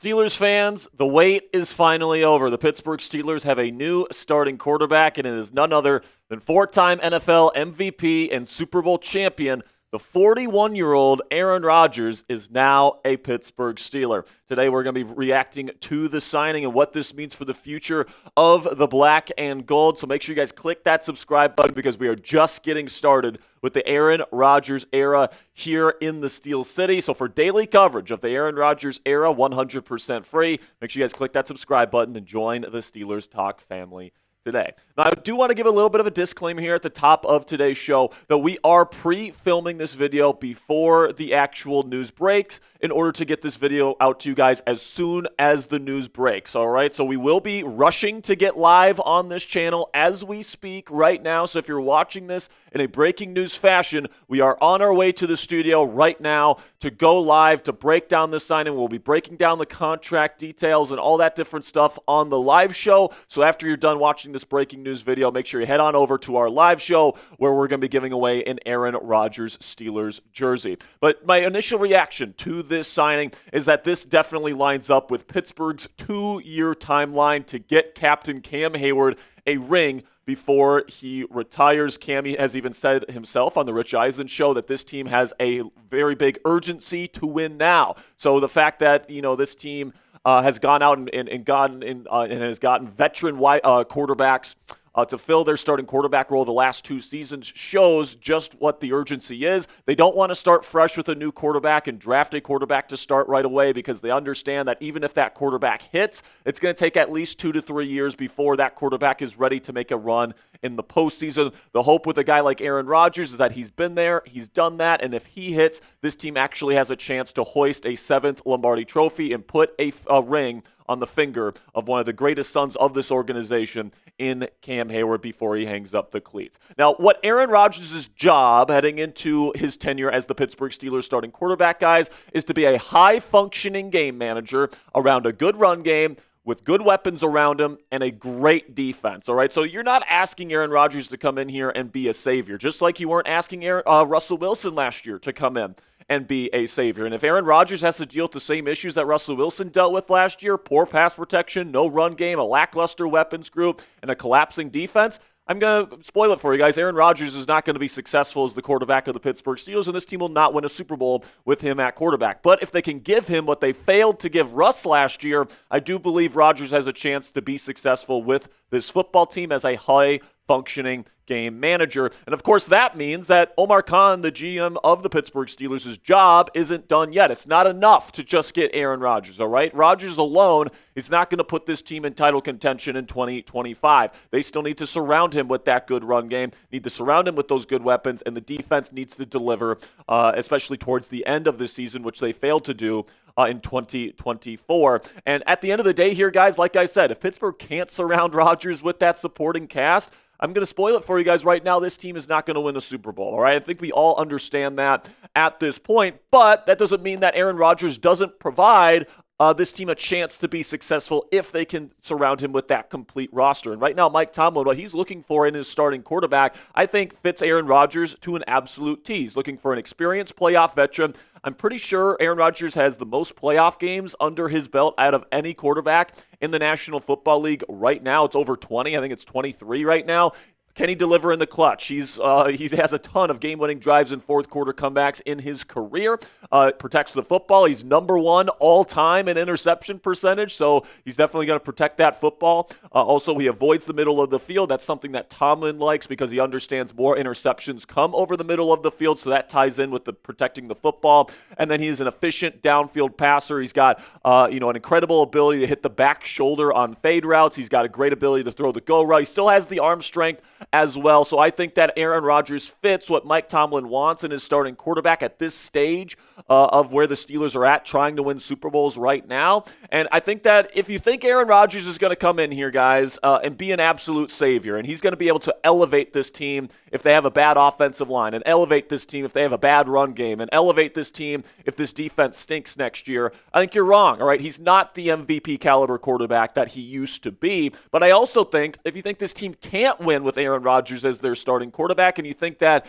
Steelers fans, the wait is finally over. The Pittsburgh Steelers have a new starting quarterback, and it is none other than four-time NFL MVP and Super Bowl champion. The 41-year-old Aaron Rodgers is now a Pittsburgh Steeler. Today we're going to be reacting to the signing and what this means for the future of the black and gold. So make sure you guys click that subscribe button because we are just getting started with the Aaron Rodgers era here in the Steel City. So for daily coverage of the Aaron Rodgers era, 100% free, make sure you guys click that subscribe button and join the Steelers Talk family today. Now, I do want to give a little bit of a disclaimer here at the top of today's show that we are pre-filming this video before the actual news breaks in order to get this video out to you guys as soon as the news breaks, all right? So we will be rushing to get live on this channel as we speak right now. So if you're watching this in a breaking news fashion, we are on our way to the studio right now to go live to break down this signing. We'll be breaking down the contract details and all that different stuff on the live show. So after you're done watching this breaking news video, make sure you head on over to our live show where we're going to be giving away an Aaron Rodgers Steelers jersey. But my initial reaction to this signing is that this definitely lines up with Pittsburgh's 2-year timeline to get Captain Cam Hayward a ring before he retires. Cam has even said himself on the Rich Eisen show that this team has a very big urgency to win now. So the fact that, this team has gone out and has gotten veteran quarterbacks to fill their starting quarterback role the last 2 seasons shows just what the urgency is. They don't want to start fresh with a new quarterback and draft a quarterback to start right away because they understand that even if that quarterback hits, it's going to take at least 2 to 3 years before that quarterback is ready to make a run in the postseason. The hope with a guy like Aaron Rodgers is that he's been there, he's done that, and if he hits, this team actually has a chance to hoist a 7th Lombardi trophy and put a ring on the finger of one of the greatest sons of this organization in Cam Hayward before he hangs up the cleats. Now, what Aaron Rodgers' job heading into his tenure as the Pittsburgh Steelers starting quarterback, guys, is to be a high-functioning game manager around a good run game with good weapons around him and a great defense, all right? So you're not asking Aaron Rodgers to come in here and be a savior, just like you weren't asking Russell Wilson last year to come in and be a savior. And if Aaron Rodgers has to deal with the same issues that Russell Wilson dealt with last year, poor pass protection, no run game, a lackluster weapons group, and a collapsing defense, I'm going to spoil it for you guys. Aaron Rodgers is not going to be successful as the quarterback of the Pittsburgh Steelers, and this team will not win a Super Bowl with him at quarterback. But if they can give him what they failed to give Russ last year, I do believe Rodgers has a chance to be successful with this football team as a high-functioning game manager. And of course, that means that Omar Khan, the GM of the Pittsburgh Steelers' job isn't done yet. It's not enough to just get Aaron Rodgers, all right? Rodgers alone is not going to put this team in title contention in 2025. They still need to surround him with that good run game, need to surround him with those good weapons, and the defense needs to deliver, especially towards the end of the season, which they failed to do in 2024. And at the end of the day here, guys, like I said, if Pittsburgh can't surround Rodgers with that supporting cast, I'm going to spoil it for you guys right now. This team is not going to win a Super Bowl, all right? I think we all understand that at this point, but that doesn't mean that Aaron Rodgers doesn't provide this team a chance to be successful if they can surround him with that complete roster. And right now, Mike Tomlin, what he's looking for in his starting quarterback, I think fits Aaron Rodgers to an absolute T. He's looking for an experienced playoff veteran. I'm pretty sure Aaron Rodgers has the most playoff games under his belt out of any quarterback in the National Football League right now. It's over 20. I think it's 23 right now. Can he deliver in the clutch? He has a ton of game-winning drives and fourth-quarter comebacks in his career. Protects the football. He's number 1 all-time in interception percentage, so he's definitely going to protect that football. Also, he avoids the middle of the field. That's something that Tomlin likes because he understands more interceptions come over the middle of the field, so that ties in with the protecting the football. And then he's an efficient downfield passer. He's got an incredible ability to hit the back shoulder on fade routes. He's got a great ability to throw the go route. He still has the arm strength as well. So I think that Aaron Rodgers fits what Mike Tomlin wants in his starting quarterback at this stage of where the Steelers are at, trying to win Super Bowls right now. And I think that if you think Aaron Rodgers is going to come in here, guys, and be an absolute savior, and he's going to be able to elevate this team if they have a bad offensive line, and elevate this team if they have a bad run game, and elevate this team if this defense stinks next year, I think you're wrong, all right? He's not the MVP caliber quarterback that he used to be. But I also think if you think this team can't win with Aaron Rodgers as their starting quarterback, and you think that,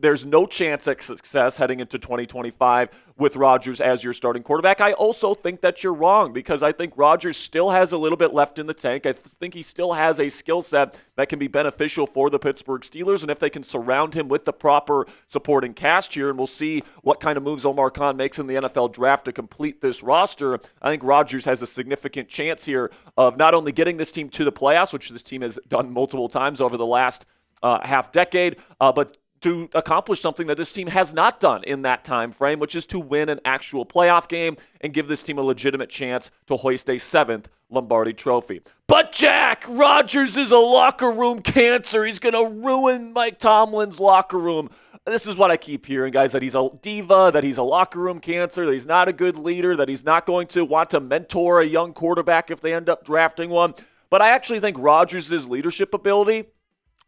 there's no chance at success heading into 2025 with Rodgers as your starting quarterback. I also think that you're wrong because I think Rodgers still has a little bit left in the tank. I think he still has a skill set that can be beneficial for the Pittsburgh Steelers, and if they can surround him with the proper supporting cast here, and we'll see what kind of moves Omar Khan makes in the NFL draft to complete this roster, I think Rodgers has a significant chance here of not only getting this team to the playoffs, which this team has done multiple times over the last half decade, but to accomplish something that this team has not done in that time frame, which is to win an actual playoff game and give this team a legitimate chance to hoist a 7th Lombardi trophy. But Jack, Rodgers is a locker room cancer. He's going to ruin Mike Tomlin's locker room. This is what I keep hearing, guys, that he's a diva, that he's a locker room cancer, that he's not a good leader, that he's not going to want to mentor a young quarterback if they end up drafting one. But I actually think Rodgers' leadership ability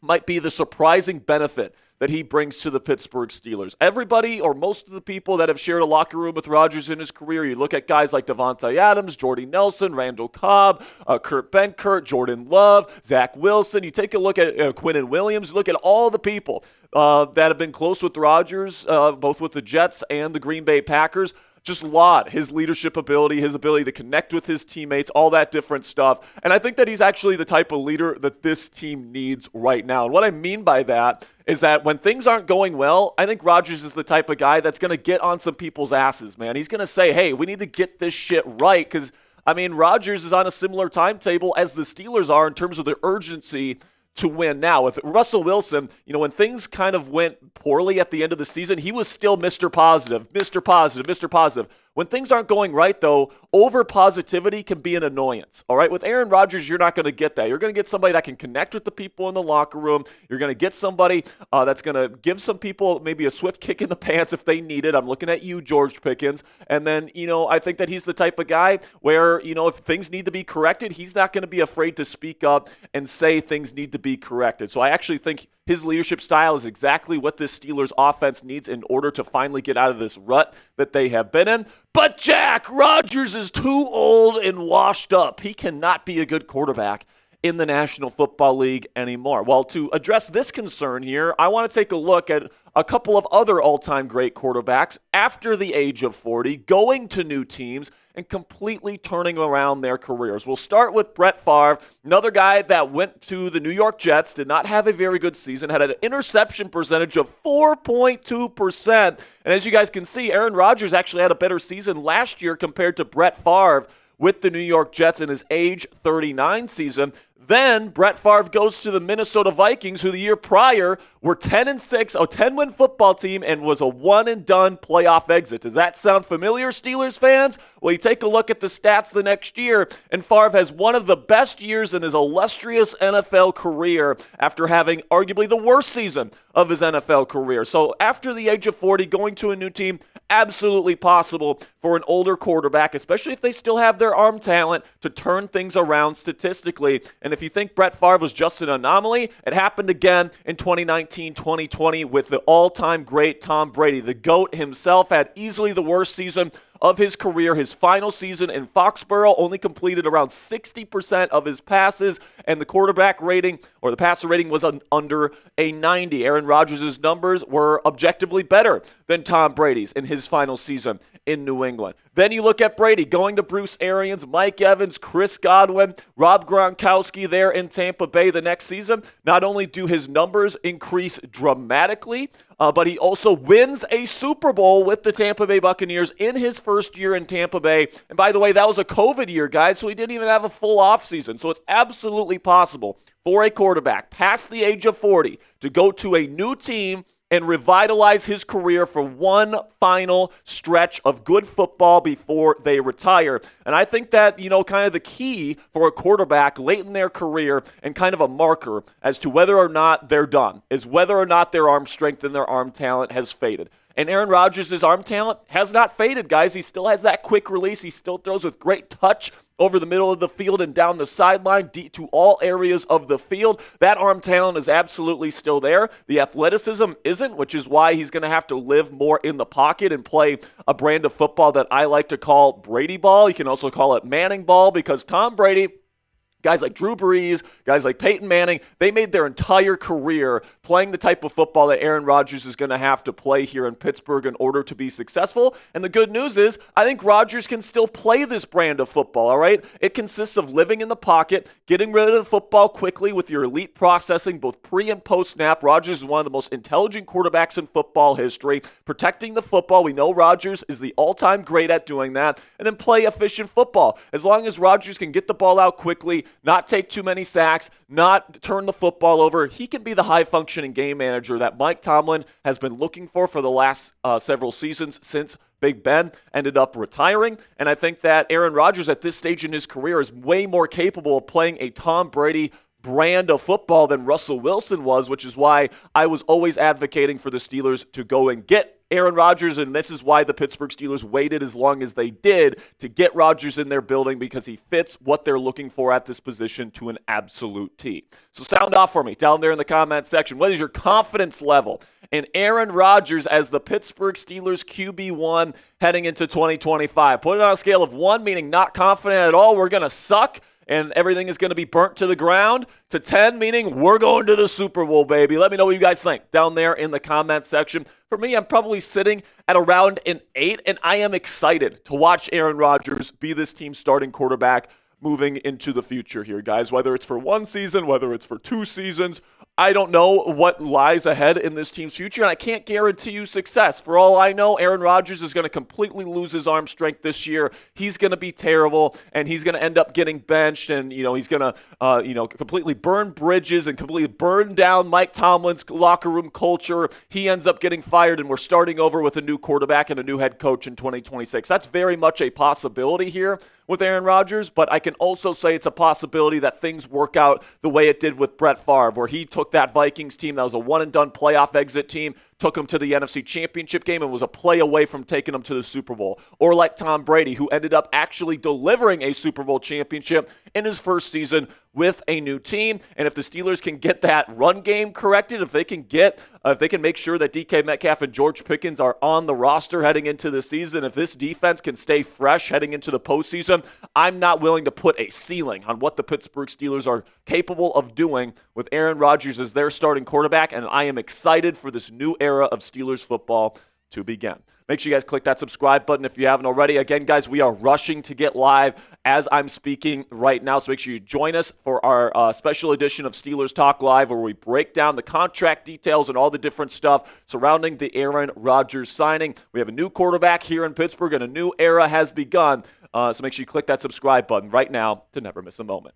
might be the surprising benefit that he brings to the Pittsburgh Steelers. Everybody, or most of the people that have shared a locker room with Rodgers in his career, you look at guys like Devontae Adams, Jordy Nelson, Randall Cobb, Kurt Benkert, Jordan Love, Zach Wilson. You take a look at Quinnen Williams. Look at all the people that have been close with Rodgers, both with the Jets and the Green Bay Packers. Just laud his leadership ability, his ability to connect with his teammates, all that different stuff. And I think that he's actually the type of leader that this team needs right now. And what I mean by that is that when things aren't going well, I think Rodgers is the type of guy that's going to get on some people's asses, man. He's going to say, hey, we need to get this shit right because, I mean, Rodgers is on a similar timetable as the Steelers are in terms of the urgency to win now. With Russell Wilson, when things kind of went poorly at the end of the season, he was still Mr. Positive, Mr. Positive, Mr. Positive. When things aren't going right, though, over positivity can be an annoyance. All right, with Aaron Rodgers, you're not going to get that. You're going to get somebody that can connect with the people in the locker room. You're going to get somebody that's going to give some people maybe a swift kick in the pants if they need it. I'm looking at you, George Pickens. And then, I think that he's the type of guy where, if things need to be corrected, he's not going to be afraid to speak up and say things need to be corrected. So I actually think his leadership style is exactly what this Steelers offense needs in order to finally get out of this rut that they have been in. But Jack, Rodgers is too old and washed up. He cannot be a good quarterback in the National Football League anymore. Well, to address this concern here, I want to take a look at a couple of other all-time great quarterbacks after the age of 40, going to new teams and completely turning around their careers. We'll start with Brett Favre, another guy that went to the New York Jets, did not have a very good season, had an interception percentage of 4.2%. And as you guys can see, Aaron Rodgers actually had a better season last year compared to Brett Favre with the New York Jets in his age 39 season. Then Brett Favre goes to the Minnesota Vikings, who the year prior were 10-6, a 10-win football team, and was a one-and-done playoff exit. Does that sound familiar, Steelers fans? Well, you take a look at the stats the next year, and Favre has one of the best years in his illustrious NFL career after having arguably the worst season of his NFL career. So after the age of 40, going to a new team, absolutely possible for an older quarterback, especially if they still have their arm talent, to turn things around statistically. And if you think Brett Favre was just an anomaly, it happened again in 2019-2020 with the all-time great Tom Brady. The GOAT himself had easily the worst season of his career. His final season in Foxborough only completed around 60% of his passes, and the quarterback rating, or the passer rating, was under a 90. Aaron Rodgers' numbers were objectively better than Tom Brady's in his final season in New England. Then you look at Brady going to Bruce Arians, Mike Evans, Chris Godwin, Rob Gronkowski there in Tampa Bay the next season. Not only do his numbers increase dramatically, but he also wins a Super Bowl with the Tampa Bay Buccaneers in his first year in Tampa Bay. And by the way, that was a COVID year, guys, so he didn't even have a full offseason. So it's absolutely possible for a quarterback past the age of 40 to go to a new team and revitalize his career for one final stretch of good football before they retire. And I think that, kind of the key for a quarterback late in their career and kind of a marker as to whether or not they're done is whether or not their arm strength and their arm talent has faded. And Aaron Rodgers' arm talent has not faded, guys. He still has that quick release. He still throws with great touch over the middle of the field and down the sideline to all areas of the field. That arm talent is absolutely still there. The athleticism isn't, which is why he's going to have to live more in the pocket and play a brand of football that I like to call Brady ball. You can also call it Manning ball, because Tom Brady Guys like Drew Brees, guys like Peyton Manning, they made their entire career playing the type of football that Aaron Rodgers is going to have to play here in Pittsburgh in order to be successful. And the good news is, I think Rodgers can still play this brand of football, all right? It consists of living in the pocket, getting rid of the football quickly with your elite processing, both pre and post snap. Rodgers is one of the most intelligent quarterbacks in football history. Protecting the football, we know Rodgers is the all-time great at doing that. And then play efficient football. As long as Rodgers can get the ball out quickly, not take too many sacks, not turn the football over, he can be the high-functioning game manager that Mike Tomlin has been looking for the last several seasons since Big Ben ended up retiring. And I think that Aaron Rodgers at this stage in his career is way more capable of playing a Tom Brady brand of football than Russell Wilson was, which is why I was always advocating for the Steelers to go and get Aaron Rodgers, and this is why the Pittsburgh Steelers waited as long as they did to get Rodgers in their building, because he fits what they're looking for at this position to an absolute T. So sound off for me down there in the comment section. What is your confidence level in Aaron Rodgers as the Pittsburgh Steelers QB1 heading into 2025? Put it on a scale of 1, meaning not confident at all, we're going to suck, and everything is going to be burnt to the ground, to 10, meaning we're going to the Super Bowl, baby. Let me know what you guys think down there in the comment section. For me, I'm probably sitting at around an 8, and I am excited to watch Aaron Rodgers be this team's starting quarterback moving into the future here, guys. Whether it's for 1 season, whether it's for 2 seasons, I don't know what lies ahead in this team's future, and I can't guarantee you success. For all I know, Aaron Rodgers is going to completely lose his arm strength this year. He's going to be terrible, and he's going to end up getting benched, and he's going to completely burn bridges and completely burn down Mike Tomlin's locker room culture. He ends up getting fired, and we're starting over with a new quarterback and a new head coach in 2026. That's very much a possibility here with Aaron Rodgers, but I can also say it's a possibility that things work out the way it did with Brett Favre, where he took that Vikings team that was a one-and-done playoff exit team, took them to the NFC Championship game, and was a play away from taking them to the Super Bowl. Or like Tom Brady, who ended up actually delivering a Super Bowl championship in his first season with a new team. And if the Steelers can get that run game corrected, if they can make sure that DK Metcalf and George Pickens are on the roster heading into the season, if this defense can stay fresh heading into the postseason, I'm not willing to put a ceiling on what the Pittsburgh Steelers are capable of doing with Aaron Rodgers as their starting quarterback, and I am excited for this new era of Steelers football to begin. Make sure you guys click that subscribe button if you haven't already. Again, guys, we are rushing to get live as I'm speaking right now, so make sure you join us for our special edition of Steelers Talk Live, where we break down the contract details and all the different stuff surrounding the Aaron Rodgers signing. We have a new quarterback here in Pittsburgh, and a new era has begun, so make sure you click that subscribe button right now to never miss a moment.